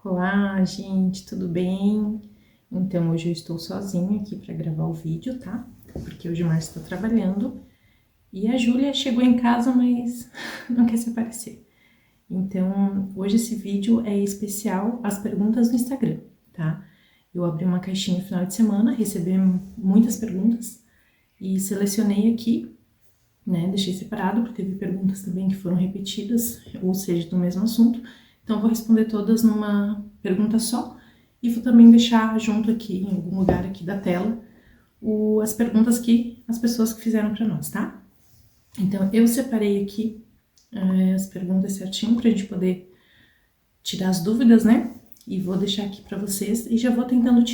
Olá, gente, tudo bem? Então, hoje eu estou sozinha aqui para gravar o vídeo, tá? Porque hoje o Márcio está trabalhando e a Júlia chegou em casa, mas não quer se aparecer. Então, hoje esse vídeo é especial às perguntas do Instagram, tá? Eu abri uma caixinha no final de semana, recebi muitas perguntas e selecionei aqui, né? Deixei separado, porque teve perguntas também que foram repetidas, ou seja, do mesmo assunto. Então, eu vou responder todas numa pergunta só e vou também deixar junto aqui, em algum lugar aqui da tela, as perguntas que as pessoas que fizeram para nós, tá? Então, eu separei aqui as perguntas certinho pra gente poder tirar as dúvidas, né? E vou deixar aqui para vocês e já vou tentando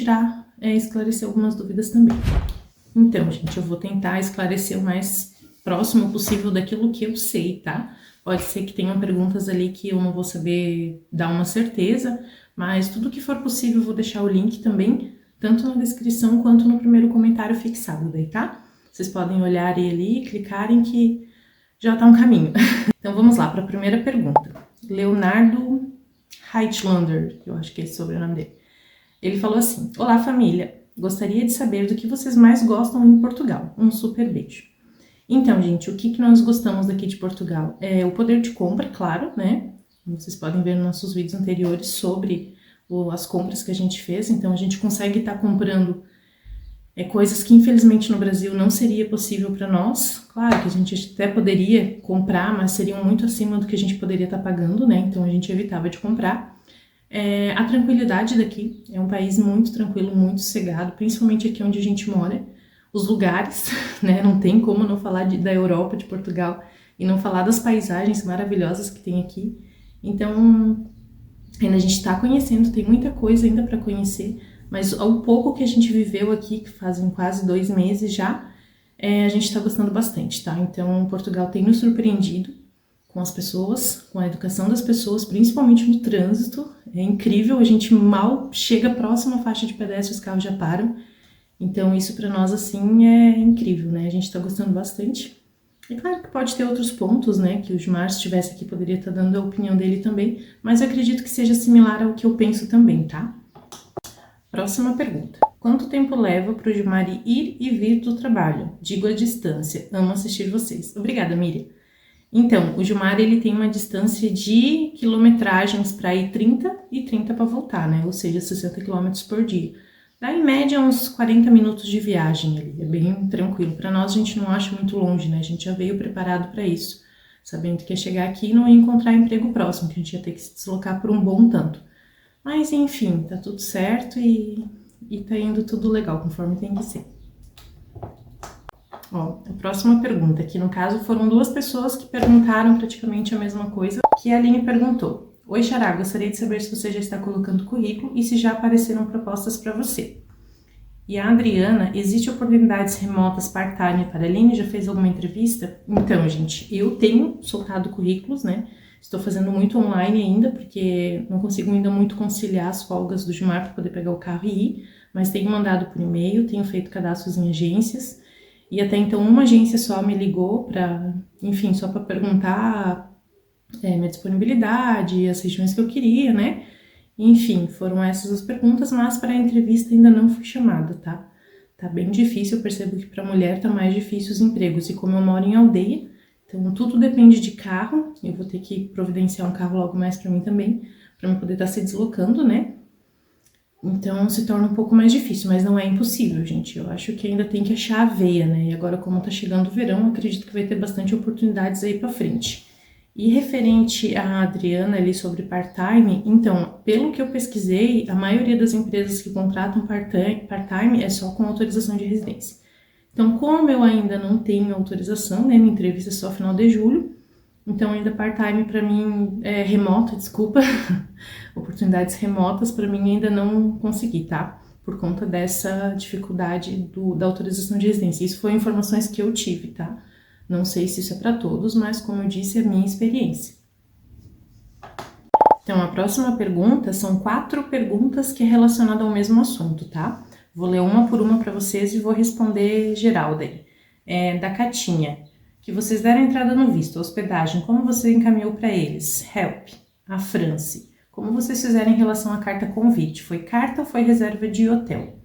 esclarecer algumas dúvidas também. Então, gente, eu vou tentar esclarecer o mais próximo possível daquilo que eu sei, tá? Pode ser que tenham perguntas ali que eu não vou saber dar uma certeza, mas tudo que for possível eu vou deixar o link também, tanto na descrição quanto no primeiro comentário fixado daí, tá? Vocês podem olhar ali e clicarem que já tá um caminho. Então vamos lá para a primeira pergunta. Leonardo Heitlander, eu acho que é esse sobrenome dele. Ele falou assim: olá família, gostaria de saber do que vocês mais gostam em Portugal. Um super beijo. Então, gente, o que nós gostamos daqui de Portugal? É o poder de compra, claro, né? Vocês podem ver nos nossos vídeos anteriores sobre as compras que a gente fez. Então, a gente consegue estar comprando coisas que, infelizmente, no Brasil não seria possível para nós. Claro que a gente até poderia comprar, mas seriam muito acima do que a gente poderia estar pagando, né? Então, a gente evitava de comprar. A tranquilidade daqui é um país muito tranquilo, muito sossegado, principalmente aqui onde a gente mora. Os lugares, né? Não tem como não falar da Europa, de Portugal, e não falar das paisagens maravilhosas que tem aqui. Então, ainda a gente está conhecendo, tem muita coisa ainda para conhecer, mas ao pouco que a gente viveu aqui, que fazem quase 2 meses já, a gente está gostando bastante, tá? Então, Portugal tem nos surpreendido com as pessoas, com a educação das pessoas, principalmente no trânsito. É incrível, a gente mal chega próximo à faixa de pedestre, os carros já param. Então, isso para nós, assim, é incrível, né? A gente tá gostando bastante. É claro que pode ter outros pontos, né? Que o Gilmar, se estivesse aqui, poderia estar dando a opinião dele também, mas eu acredito que seja similar ao que eu penso também, tá? Próxima pergunta. Quanto tempo leva para o Gilmar ir e vir do trabalho? Digo a distância. Amo assistir vocês. Obrigada, Miriam. Então, o Gilmar, ele tem uma distância de quilometragens para ir 30 e 30 para voltar, né? Ou seja, 60 quilômetros por dia. Dá em média uns 40 minutos de viagem ali, é bem tranquilo. Para nós a gente não acha muito longe, né? A gente já veio preparado para isso, sabendo que ia chegar aqui e não ia encontrar emprego próximo, que a gente ia ter que se deslocar por um bom tanto. Mas enfim, tá tudo certo e tá indo tudo legal, conforme tem que ser. Ó, a próxima pergunta, que no caso foram 2 pessoas que perguntaram praticamente a mesma coisa, que a Aline perguntou. Oi, Xará, gostaria de saber se você já está colocando currículo e se já apareceram propostas para você. E a Adriana, existe oportunidades remotas part-time para a Aline? Já fez alguma entrevista? Então, gente, eu tenho soltado currículos, né? Estou fazendo muito online ainda, porque não consigo ainda muito conciliar as folgas do Gilmar para poder pegar o carro e ir, mas tenho mandado por e-mail, tenho feito cadastros em agências, e até então uma agência só me ligou para, enfim, só para perguntar minha disponibilidade, as regiões que eu queria, né? Enfim, foram essas as perguntas, mas para a entrevista ainda não fui chamada, tá? Tá bem difícil, eu percebo que para mulher tá mais difícil os empregos, e como eu moro em aldeia, então tudo depende de carro, eu vou ter que providenciar um carro logo mais para mim também, para eu poder estar se deslocando, né? Então se torna um pouco mais difícil, mas não é impossível, gente. Eu acho que ainda tem que achar a veia, né? E agora, como tá chegando o verão, acredito que vai ter bastante oportunidades aí para frente. E referente à Adriana ali sobre part-time, então, pelo que eu pesquisei, a maioria das empresas que contratam part-time é só com autorização de residência. Então, como eu ainda não tenho autorização, né, minha entrevista é só final de julho, então ainda part-time para mim é remota, desculpa, oportunidades remotas para mim ainda não consegui, tá? Por conta dessa dificuldade da autorização de residência. Isso foi informações que eu tive, tá? Não sei se isso é para todos, mas como eu disse, é a minha experiência. Então, a próxima pergunta são 4 perguntas que é relacionada ao mesmo assunto, tá? Vou ler uma por uma para vocês e vou responder geral daí. Da Catinha, que vocês deram entrada no visto, hospedagem, como você encaminhou para eles? Help. A France, Como vocês fizeram em relação à carta convite? Foi carta ou foi reserva de hotel?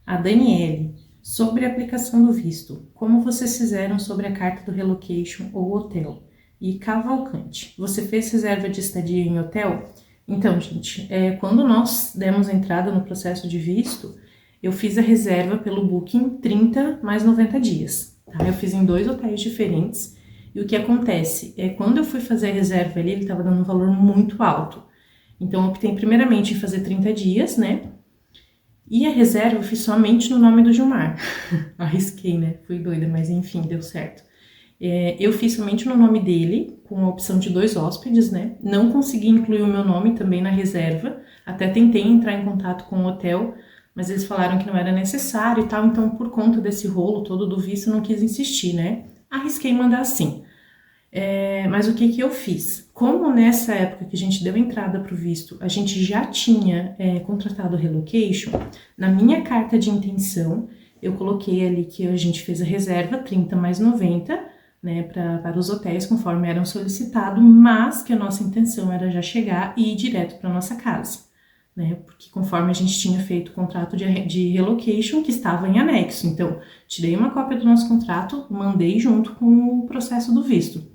A Daniele, sobre a aplicação do visto, como vocês fizeram sobre a carta do relocation ou hotel? E Cavalcante, você fez reserva de estadia em hotel? Então, gente, quando nós demos entrada no processo de visto, eu fiz a reserva pelo Booking 30 mais 90 dias, tá? Eu fiz em 2 hotéis diferentes e o que acontece é quando eu fui fazer a reserva ali, ele estava dando um valor muito alto. Então, eu optei primeiramente em fazer 30 dias, né? E a reserva eu fiz somente no nome do Gilmar. Arrisquei, né? Fui doida, mas enfim, deu certo. Eu fiz somente no nome dele, com a opção de 2 hóspedes, né? Não consegui incluir o meu nome também na reserva. Até tentei entrar em contato com o hotel, mas eles falaram que não era necessário e tal. Então, por conta desse rolo todo do visto, eu não quis insistir, né? Arrisquei mandar assim. Mas o que eu fiz? Como nessa época que a gente deu entrada para o visto, a gente já tinha contratado o relocation, na minha carta de intenção, eu coloquei ali que a gente fez a reserva 30 mais 90, né, para os hotéis conforme eram solicitados, mas que a nossa intenção era já chegar e ir direto para nossa casa, né, porque conforme a gente tinha feito o contrato de relocation que estava em anexo, então tirei uma cópia do nosso contrato, mandei junto com o processo do visto.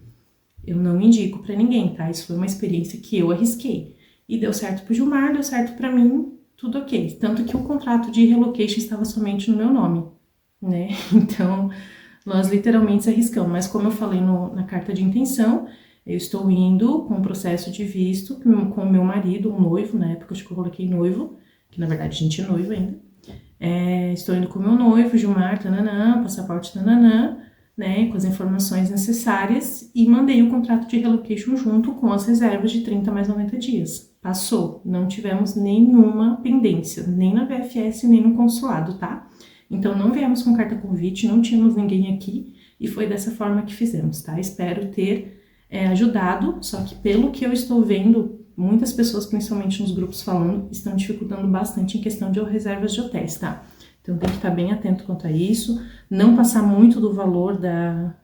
Eu não indico para ninguém, tá? Isso foi uma experiência que eu arrisquei. E deu certo pro Gilmar, deu certo para mim, tudo ok. Tanto que o contrato de relocation estava somente no meu nome, né? Então, nós literalmente arriscamos. Mas como eu falei na carta de intenção, eu estou indo com o processo de visto com o meu marido, um noivo, na época acho que eu coloquei noivo, que na verdade a gente é noivo ainda. Estou indo com o meu noivo, Gilmar, tananã, passaporte tananã, né, com as informações necessárias e mandei o contrato de relocation junto com as reservas de 30 mais 90 dias. Passou, não tivemos nenhuma pendência, nem na VFS, nem no consulado, tá? Então, não viemos com carta convite, não tínhamos ninguém aqui e foi dessa forma que fizemos, tá? Espero ter ajudado, só que pelo que eu estou vendo, muitas pessoas, principalmente nos grupos falando, estão dificultando bastante em questão de reservas de hotéis, tá? Então, tem que estar bem atento quanto a isso, não passar muito do valor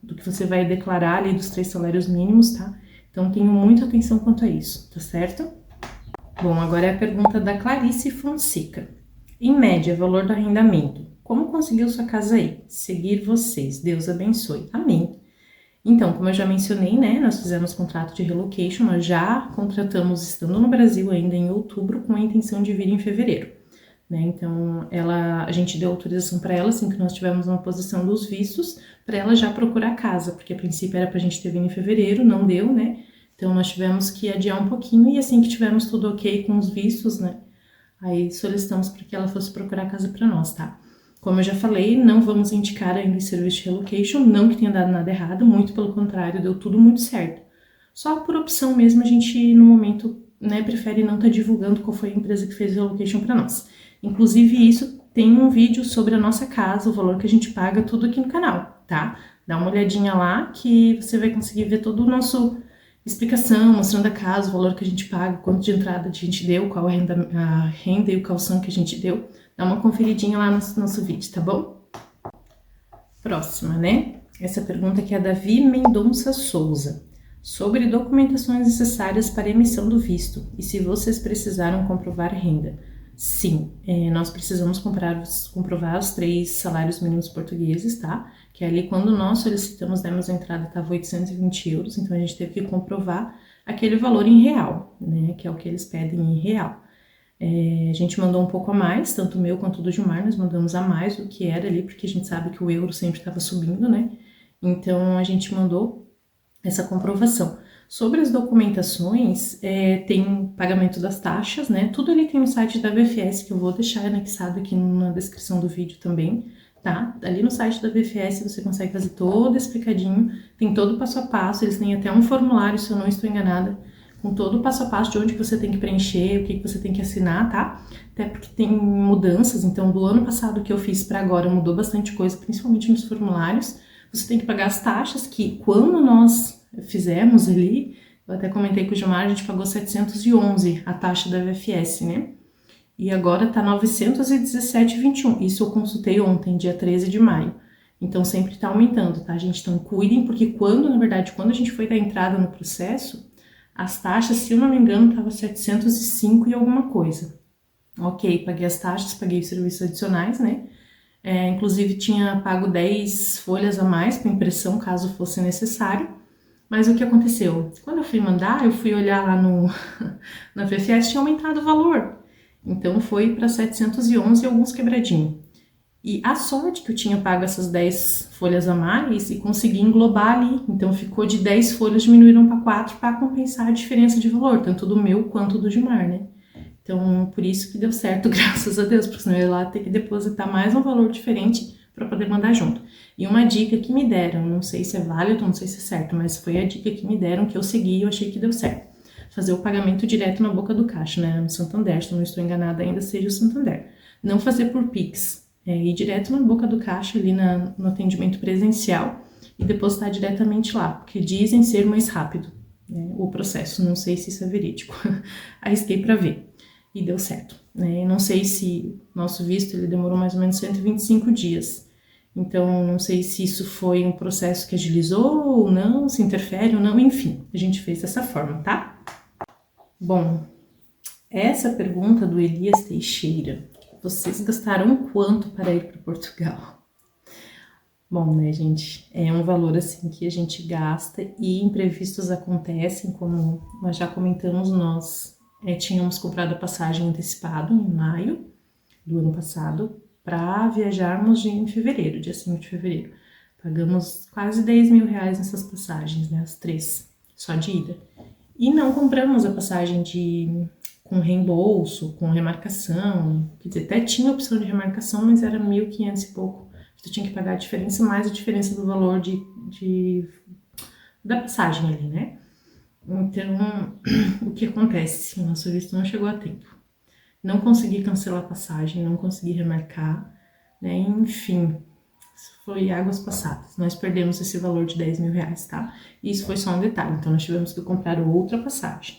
do que você vai declarar ali dos 3 salários mínimos, tá? Então, tenham muita atenção quanto a isso, tá certo? Bom, agora é a pergunta da Clarice Fonseca. Em média, valor do arrendamento. Como conseguiu sua casa aí? Seguir vocês. Deus abençoe. Amém. Então, como eu já mencionei, né, nós fizemos contrato de relocation, nós já contratamos estando no Brasil ainda em outubro com a intenção de vir em fevereiro. Né? Então, a gente deu autorização para ela, assim que nós tivemos uma posição dos vistos, para ela já procurar casa, porque a princípio era para a gente ter vindo em fevereiro, não deu, né? Então, nós tivemos que adiar um pouquinho e assim que tivemos tudo ok com os vistos, né? Aí solicitamos para que ela fosse procurar casa para nós, tá? Como eu já falei, não vamos indicar ainda esse serviço de relocation, não que tenha dado nada errado, muito pelo contrário, deu tudo muito certo. Só por opção mesmo, a gente no momento, né, prefere não estar divulgando qual foi a empresa que fez o relocation para nós. Inclusive, isso tem um vídeo sobre a nossa casa, o valor que a gente paga, tudo aqui no canal, tá? Dá uma olhadinha lá que você vai conseguir ver todo o nosso explicação, mostrando a casa, o valor que a gente paga, quanto de entrada a gente deu, qual a renda e o calção que a gente deu. Dá uma conferidinha lá no nosso vídeo, tá bom? Próxima, né? Essa pergunta aqui é a Davi Mendonça Souza. Sobre documentações necessárias para emissão do visto e se vocês precisaram comprovar renda. Sim, nós precisamos comprovar os 3 salários mínimos portugueses, tá? Que ali quando nós solicitamos, demos a entrada, estava 820 euros, então a gente teve que comprovar aquele valor em real, né? Que é o que eles pedem em real. A gente mandou um pouco a mais, tanto o meu quanto o do Gilmar, nós mandamos a mais do que era ali, porque a gente sabe que o euro sempre estava subindo, né? Então a gente mandou essa comprovação. Sobre as documentações, tem pagamento das taxas, né? Tudo ali tem no site da VFS, que eu vou deixar anexado aqui na descrição do vídeo também, tá? Ali no site da VFS você consegue fazer todo explicadinho, tem todo o passo a passo, eles têm até um formulário, se eu não estou enganada, com todo o passo a passo de onde você tem que preencher, o que você tem que assinar, tá? Até porque tem mudanças, então do ano passado que eu fiz para agora mudou bastante coisa, principalmente nos formulários. Você tem que pagar as taxas, que quando nós fizemos ali, eu até comentei com o Gilmar, a gente pagou 711 a taxa da VFS, né? E agora tá 917,21. Isso eu consultei ontem, dia 13 de maio. Então sempre tá aumentando, tá, gente? Então cuidem, porque quando a gente foi dar entrada no processo, As taxas, se eu não me engano, tava 705 e alguma coisa. Ok, paguei as taxas, paguei os serviços adicionais, né? Inclusive tinha pago 10 folhas a mais para impressão, caso fosse necessário. Mas o que aconteceu? Quando eu fui mandar, eu fui olhar lá no na FFS, tinha aumentado o valor. Então foi para 711 e alguns quebradinho. E a sorte que eu tinha pago essas 10 folhas a mais e consegui englobar ali. Então ficou de 10 folhas, diminuíram para 4 para compensar a diferença de valor, tanto do meu quanto do Gilmar, né? Então, por isso que deu certo, graças a Deus, porque senão eu ia lá ter que depositar mais um valor diferente para poder mandar junto. E uma dica que me deram, não sei se é válido, não sei se é certo, mas foi a dica que me deram, que eu segui e eu achei que deu certo. Fazer o pagamento direto na boca do caixa, né, no Santander, se eu não estou enganada ainda, seja o Santander. Não fazer por Pix, ir direto na boca do caixa ali no atendimento presencial e depositar diretamente lá, porque dizem ser mais rápido, né, o processo, não sei se isso é verídico. Arrisquei para ver. E deu certo, né? Não sei se nosso visto ele demorou mais ou menos 125 dias. Então, não sei se isso foi um processo que agilizou ou não, se interfere ou não, enfim, a gente fez dessa forma, tá? Bom, essa pergunta do Elias Teixeira, vocês gastaram quanto para ir para Portugal? Bom, né, gente, é um valor assim que a gente gasta e imprevistos acontecem, como nós já comentamos, nós tínhamos comprado a passagem antecipado em maio do ano passado para viajarmos em fevereiro, dia 5 de fevereiro. Pagamos quase 10 mil reais nessas passagens, né, as 3, só de ida. E não compramos a passagem com reembolso, com remarcação, quer dizer, até tinha opção de remarcação, mas era 1.500 e pouco. Tu tinha que pagar a diferença mais a diferença do valor da passagem ali, né? Então, o que acontece? O nosso visto não chegou a tempo. Não consegui cancelar a passagem, não consegui remarcar, né? Enfim, foi águas passadas. Nós perdemos esse valor de 10 mil reais, tá? E isso foi só um detalhe, então nós tivemos que comprar outra passagem.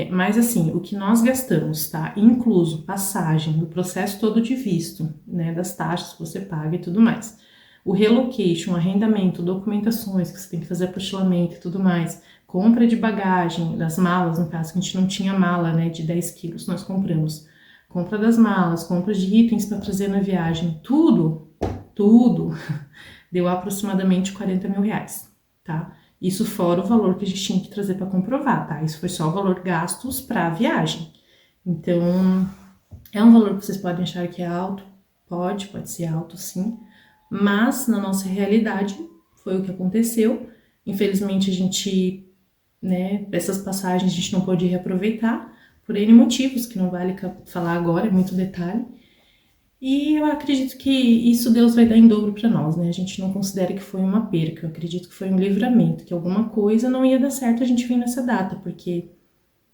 Mas assim, o que nós gastamos, tá? Incluso passagem, o processo todo de visto, né? Das taxas que você paga e tudo mais. O relocation, arrendamento, documentações que você tem que fazer apostilamento e tudo mais. Compra de bagagem, das malas, no caso, que a gente não tinha mala, né, de 10 quilos, nós compramos. Compra das malas, compra de itens para trazer na viagem, tudo, deu aproximadamente 40 mil reais, tá? Isso fora o valor que a gente tinha que trazer para comprovar, tá? Isso foi só o valor gastos para a viagem. Então, é um valor que vocês podem achar que é alto, pode ser alto sim, mas na nossa realidade foi o que aconteceu. Infelizmente a gente, né, essas passagens a gente não pôde reaproveitar por N motivos, que não vale falar agora, é muito detalhe. E eu acredito que isso Deus vai dar em dobro para nós, né? A gente não considera que foi uma perca, eu acredito que foi um livramento, que alguma coisa não ia dar certo a gente vir nessa data, porque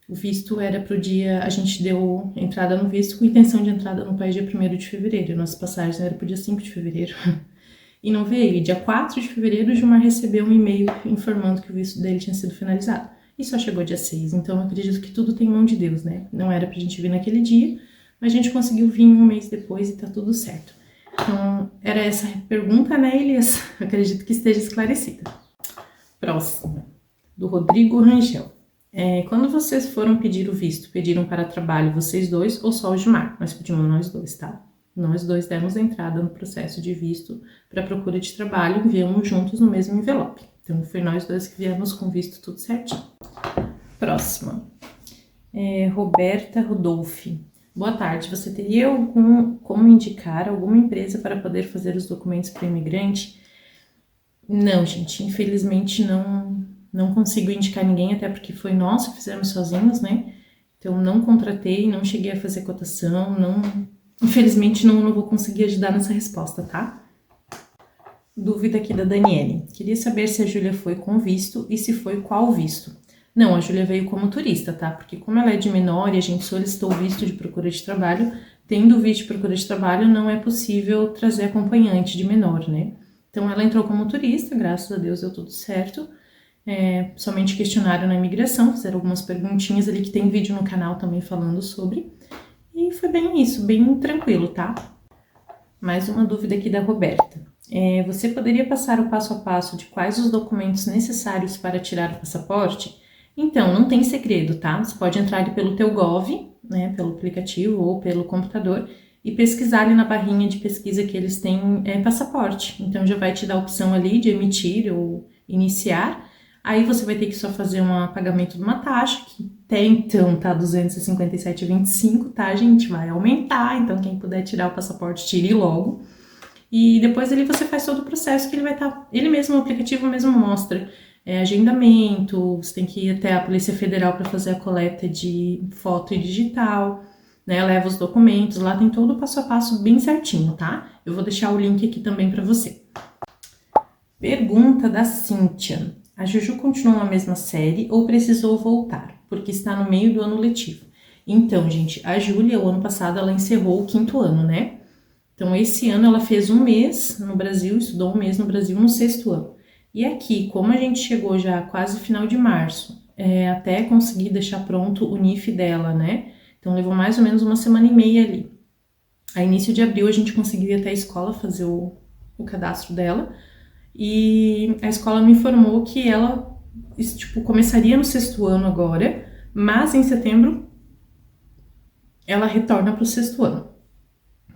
o visto era pro dia, a gente deu entrada no visto com intenção de entrada no país dia 1º de fevereiro, nossa passagem era pro dia 5 de fevereiro. E não veio. E dia 4 de fevereiro o Gilmar recebeu um e-mail informando que o visto dele tinha sido finalizado. E só chegou dia 6, então eu acredito que tudo tem mão de Deus, né? Não era pra gente vir naquele dia, mas a gente conseguiu vir um mês depois e tá tudo certo. Então, era essa a pergunta, né, Elias? Acredito que esteja esclarecida. Próxima, do Rodrigo Rangel. Quando vocês foram pedir o visto, pediram para trabalho vocês dois ou só o Gilmar? Nós pedimos nós dois, tá? Nós dois demos entrada no processo de visto para procura de trabalho, enviamos juntos no mesmo envelope. Então, foi nós dois que viemos com visto tudo certinho. Próxima. Roberta Rodolfi. Boa tarde, você teria como indicar alguma empresa para poder fazer os documentos para o imigrante? Não, gente, infelizmente não consigo indicar ninguém, até porque foi nós que fizemos sozinhos, né? Então, não contratei, não cheguei a fazer cotação, infelizmente não vou conseguir ajudar nessa resposta, tá? Dúvida aqui da Daniele. Queria saber se a Júlia foi com visto e se foi qual visto. Não, a Júlia veio como turista, tá? Porque como ela é de menor e a gente solicitou o visto de procura de trabalho, tendo o visto de procura de trabalho não é possível trazer acompanhante de menor, né? Então ela entrou como turista, graças a Deus deu tudo certo. Somente questionário na imigração, fizeram algumas perguntinhas ali que tem vídeo no canal também falando sobre. E foi bem isso, bem tranquilo, tá? Mais uma dúvida aqui da Roberta. Você poderia passar o passo a passo de quais os documentos necessários para tirar o passaporte? Então, não tem segredo, tá? Você pode entrar ali pelo teu Gov, né, pelo aplicativo ou pelo computador e pesquisar ali na barrinha de pesquisa que eles têm passaporte. Então, já vai te dar a opção ali de emitir ou iniciar. Aí você vai ter que só fazer um pagamento de uma taxa, que até então tá R$ 257,25, tá, gente? Vai aumentar, então quem puder tirar o passaporte, tire logo. E depois ali você faz todo o processo que ele vai estar, ele mesmo, o aplicativo mesmo mostra agendamento, você tem que ir até a Polícia Federal para fazer a coleta de foto e digital, né? Leva os documentos, lá tem todo o passo a passo bem certinho, tá? Eu vou deixar o link aqui também para você. Pergunta da Cíntia. A Juju continuou na mesma série ou precisou voltar? Porque está no meio do ano letivo. Então, gente, a Júlia, o ano passado, ela encerrou o 5º ano, né? Então, esse ano ela fez um mês no Brasil, estudou um mês no Brasil no 6º ano. E aqui, como a gente chegou já quase final de março, até conseguir deixar pronto o NIF dela, né? Então, levou mais ou menos uma semana e meia ali. A início de abril, a gente conseguiu ir até a escola fazer o cadastro dela. E a escola me informou que ela, tipo, começaria no 6º ano agora, mas em setembro ela retorna para o 6º ano,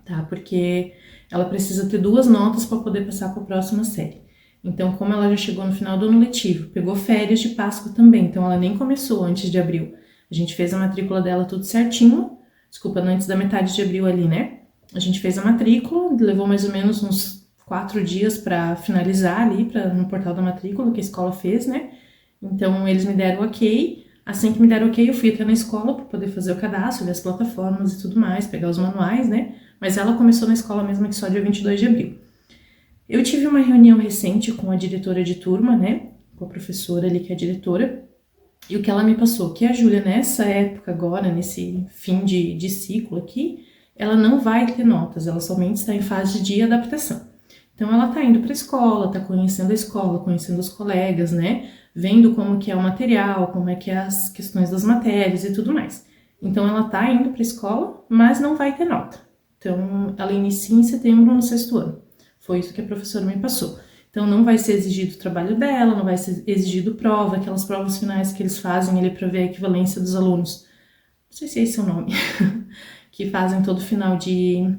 tá? Porque ela precisa ter 2 notas para poder passar para a próxima série. Então, como ela já chegou no final do ano letivo, pegou férias de Páscoa também, então ela nem começou antes de abril. A gente fez a matrícula dela tudo certinho, desculpa, antes da metade de abril ali, né? A gente fez a matrícula, levou mais ou menos uns 4 dias para finalizar ali no portal da matrícula que a escola fez, né? Então, eles me deram ok. Assim que me deram ok, eu fui até na escola para poder fazer o cadastro, ver as plataformas e tudo mais, pegar os manuais, né? Mas ela começou na escola mesmo que só dia 22 de abril. Eu tive uma reunião recente com a diretora de turma, né? Com a professora ali, que é a diretora. E o que ela me passou, que a Júlia, nessa época agora, nesse fim de ciclo aqui, ela não vai ter notas, ela somente está em fase de adaptação. Então, ela tá indo para a escola, tá conhecendo a escola, conhecendo os colegas, né? Vendo como que é o material, como é que é as questões das matérias e tudo mais. Então, ela tá indo para a escola, mas não vai ter nota. Então, ela inicia em setembro no 6º ano. Foi isso que a professora me passou. Então, não vai ser exigido o trabalho dela, não vai ser exigido prova, aquelas provas finais que eles fazem ali para ver a equivalência dos alunos. Não sei se é esse o nome. Que fazem todo final de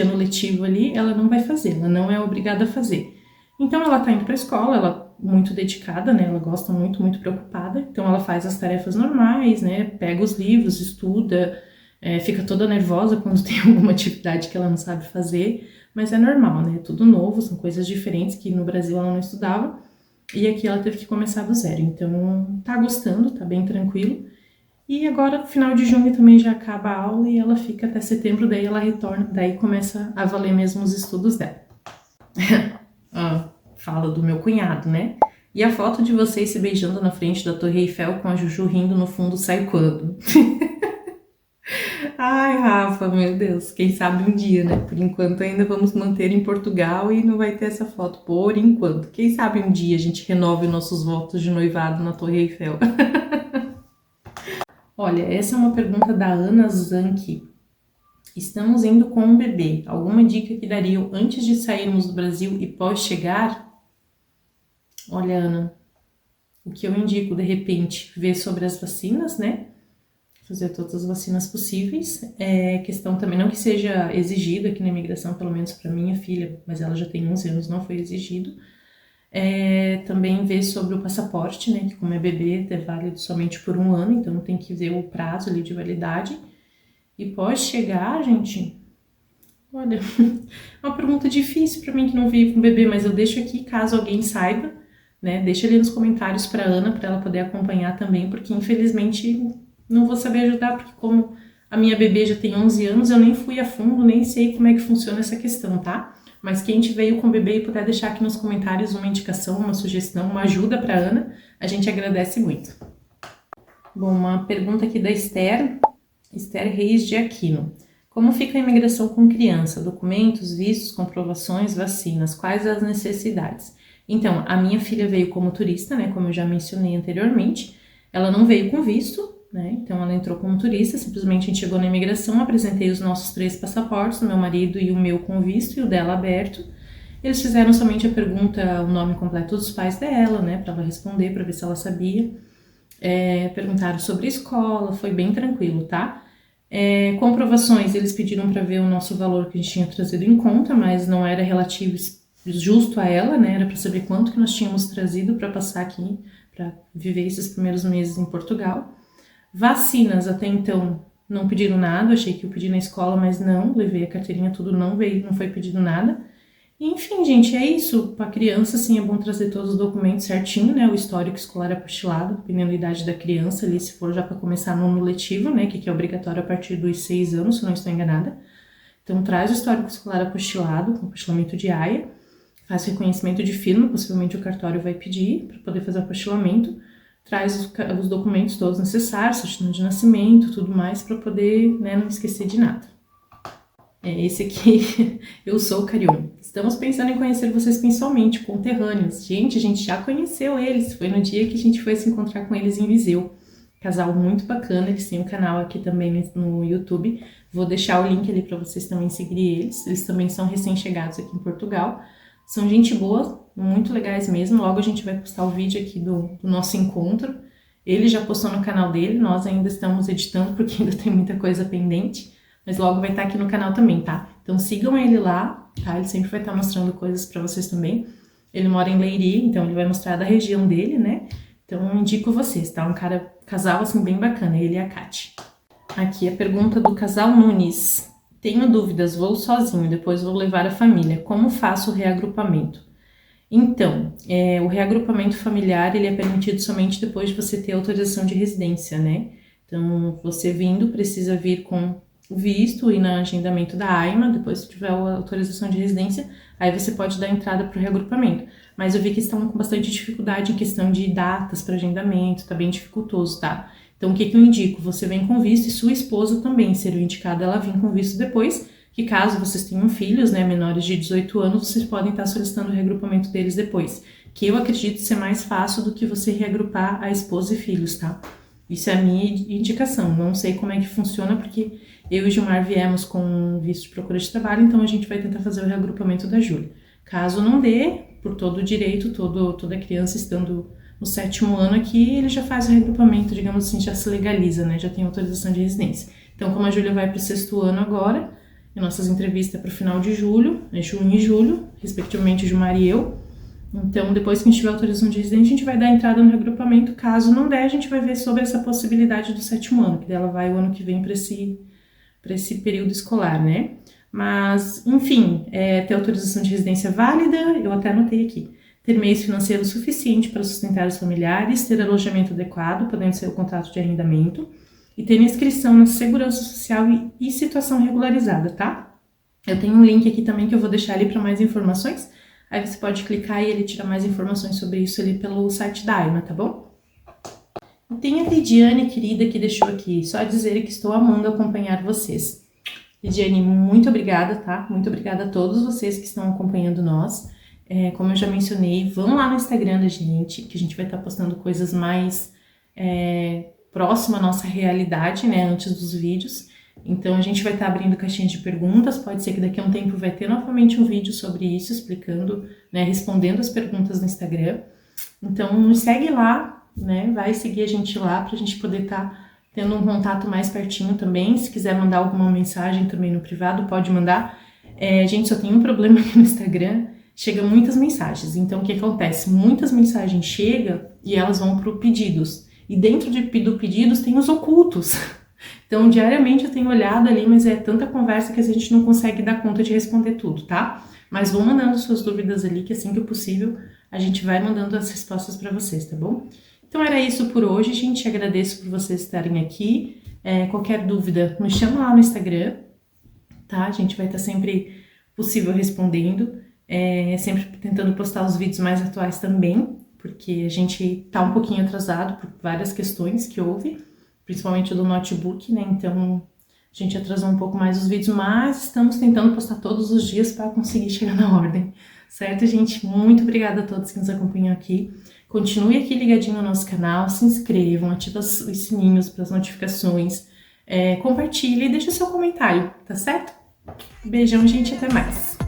ano letivo ali, ela não vai fazer, ela não é obrigada a fazer. Então, ela tá indo para a escola, ela muito dedicada, né? Ela gosta muito, muito preocupada. Então, ela faz as tarefas normais, né? Pega os livros, estuda, fica toda nervosa quando tem alguma atividade que ela não sabe fazer. Mas é normal, né? É tudo novo, são coisas diferentes que no Brasil ela não estudava. E aqui ela teve que começar do zero. Então, tá gostando, tá bem tranquilo. E agora, final de junho também já acaba a aula e ela fica até setembro, daí ela retorna, daí começa a valer mesmo os estudos dela. Fala do meu cunhado, né? E a foto de vocês se beijando na frente da Torre Eiffel com a Juju rindo no fundo sai quando? Ai, Rafa, meu Deus, quem sabe um dia, né? Por enquanto ainda vamos manter em Portugal e não vai ter essa foto, por enquanto. Quem sabe um dia a gente renove nossos votos de noivado na Torre Eiffel. Olha, essa é uma pergunta da Ana Zanke. Estamos indo com um bebê. Alguma dica que dariam antes de sairmos do Brasil e pós chegar? Olha, Ana, o que eu indico, de repente, ver sobre as vacinas, né? Fazer todas as vacinas possíveis. Questão também, não que seja exigido aqui na imigração, pelo menos para minha filha, mas ela já tem 11 anos, não foi exigido. Também ver sobre o passaporte, né? Que como é bebê, é válido somente por 1 ano, então tem que ver o prazo ali de validade. E pode chegar, gente... Olha, é uma pergunta difícil para mim que não veio com bebê, mas eu deixo aqui caso alguém saiba, né? Deixa ali nos comentários para Ana, para ela poder acompanhar também, porque infelizmente não vou saber ajudar, porque como a minha bebê já tem 11 anos, eu nem fui a fundo, nem sei como é que funciona essa questão, tá? Mas quem veio com bebê e puder deixar aqui nos comentários uma indicação, uma sugestão, uma ajuda para Ana, a gente agradece muito. Bom, uma pergunta aqui da Esther Reis de Aquino. Como fica a imigração com criança? Documentos, vistos, comprovações, vacinas? Quais as necessidades? Então, a minha filha veio como turista, né? Como eu já mencionei anteriormente. Ela não veio com visto, né? Então, ela entrou como turista. Simplesmente a gente chegou na imigração, apresentei os nossos 3 passaportes, o meu marido e o meu com visto e o dela aberto. Eles fizeram somente a pergunta, o nome completo dos pais dela, né? Para ela responder, para ver se ela sabia. perguntaram sobre a escola, foi bem tranquilo, tá? Comprovações, eles pediram para ver o nosso valor que a gente tinha trazido em conta, mas não era relativo justo a ela, né? Era para saber quanto que nós tínhamos trazido para passar aqui, para viver esses primeiros meses em Portugal. Vacinas, até então, não pediram nada, achei que eu pedi na escola, mas não, levei a carteirinha, tudo não veio, não foi pedido nada. Enfim, gente, é isso. Para criança, sim, é bom trazer todos os documentos certinho, né? O histórico escolar apostilado, dependendo da idade da criança ali, se for já para começar no ano letivo, né? Que é obrigatório a partir dos 6 anos, se não estou enganada. Então, traz o histórico escolar apostilado, com apostilamento de AIA, faz reconhecimento de firma, possivelmente o cartório vai pedir para poder fazer o apostilamento, traz os documentos todos necessários, certidão de nascimento, tudo mais, para poder, né, não esquecer de nada. Esse aqui, eu sou o Carion. Estamos pensando em conhecer vocês pessoalmente, conterrâneos. Gente, a gente já conheceu eles, foi no dia que a gente foi se encontrar com eles em Viseu. Casal muito bacana, eles têm um canal aqui também no YouTube. Vou deixar o link ali para vocês também seguirem eles. Eles também são recém-chegados aqui em Portugal. São gente boa, muito legais mesmo. Logo a gente vai postar o vídeo aqui do nosso encontro. Ele já postou no canal dele, nós ainda estamos editando porque ainda tem muita coisa pendente. Mas logo vai estar aqui no canal também, tá? Então sigam ele lá, tá? Ele sempre vai estar mostrando coisas pra vocês também. Ele mora em Leiria, então ele vai mostrar da região dele, né? Então eu indico vocês, tá? Casal assim bem bacana, ele e a Kati. Aqui a pergunta do casal Nunes. Tenho dúvidas, vou sozinho, depois vou levar a família. Como faço o reagrupamento? Então, o reagrupamento familiar, ele é permitido somente depois de você ter autorização de residência, né? Então, você vindo, precisa vir com o visto e no agendamento da AIMA, depois que tiver a autorização de residência, aí você pode dar entrada para o reagrupamento. Mas eu vi que estão com bastante dificuldade em questão de datas para agendamento, tá bem dificultoso, tá? Então, o que eu indico? Você vem com visto e sua esposa também seria indicada ela vir com visto depois, que caso vocês tenham filhos, né, menores de 18 anos, vocês podem estar solicitando o reagrupamento deles depois, que eu acredito ser mais fácil do que você reagrupar a esposa e filhos, tá? Isso é a minha indicação, não sei como é que funciona, porque eu e o Gilmar viemos com visto de procura de trabalho, então a gente vai tentar fazer o reagrupamento da Júlia. Caso não dê, por todo o direito, toda criança estando no 7º ano aqui, ele já faz o reagrupamento, digamos assim, já se legaliza, né? Já tem autorização de residência. Então, como a Júlia vai para o 6º ano agora, e nossas entrevistas é para o final de julho, junho e julho, respectivamente o Gilmar e eu. Então, depois que a gente tiver autorização de residência, a gente vai dar entrada no reagrupamento. Caso não der, a gente vai ver sobre essa possibilidade do 7º ano, que dela vai o ano que vem para esse período escolar, né? Mas, enfim, ter autorização de residência válida, eu até anotei aqui. Ter meios financeiros suficiente para sustentar os familiares, ter alojamento adequado, podendo ser o contrato de arrendamento, e ter inscrição na Segurança Social e situação regularizada, tá? Eu tenho um link aqui também que eu vou deixar ali para mais informações. Aí você pode clicar e ele tira mais informações sobre isso ali pelo site da AIMA, tá bom? E tem a Lidiane, querida, que deixou aqui. Só dizer que estou amando acompanhar vocês. Lidiane, muito obrigada, tá? Muito obrigada a todos vocês que estão acompanhando nós. Como eu já mencionei, vão lá no Instagram da gente, que a gente vai estar postando coisas mais próximas à nossa realidade, né? Antes dos vídeos. Então, a gente vai estar abrindo caixinhas de perguntas, pode ser que daqui a um tempo vai ter novamente um vídeo sobre isso, explicando, né, respondendo as perguntas no Instagram. Então, nos segue lá, né, vai seguir a gente lá pra gente poder estar tendo um contato mais pertinho também. Se quiser mandar alguma mensagem também no privado, pode mandar. Gente, só tem um problema aqui no Instagram, chegam muitas mensagens. Então, o que acontece? Muitas mensagens chegam e elas vão para o pedidos. E dentro do pedidos tem os ocultos. Então, diariamente eu tenho olhado ali, mas é tanta conversa que a gente não consegue dar conta de responder tudo, tá? Mas vão mandando suas dúvidas ali, que assim que possível a gente vai mandando as respostas para vocês, tá bom? Então era isso por hoje, gente. Agradeço por vocês estarem aqui. Qualquer dúvida, nos chama lá no Instagram, tá? A gente vai estar sempre possível respondendo. Sempre tentando postar os vídeos mais atuais também, porque a gente tá um pouquinho atrasado por várias questões que houve. Principalmente do notebook, né? Então, a gente atrasou um pouco mais os vídeos, mas estamos tentando postar todos os dias para conseguir chegar na ordem. Certo, gente? Muito obrigada a todos que nos acompanham aqui. Continue aqui ligadinho no nosso canal, se inscrevam, ativem os sininhos para as notificações, compartilhe e deixe seu comentário, tá certo? Beijão, gente, até mais!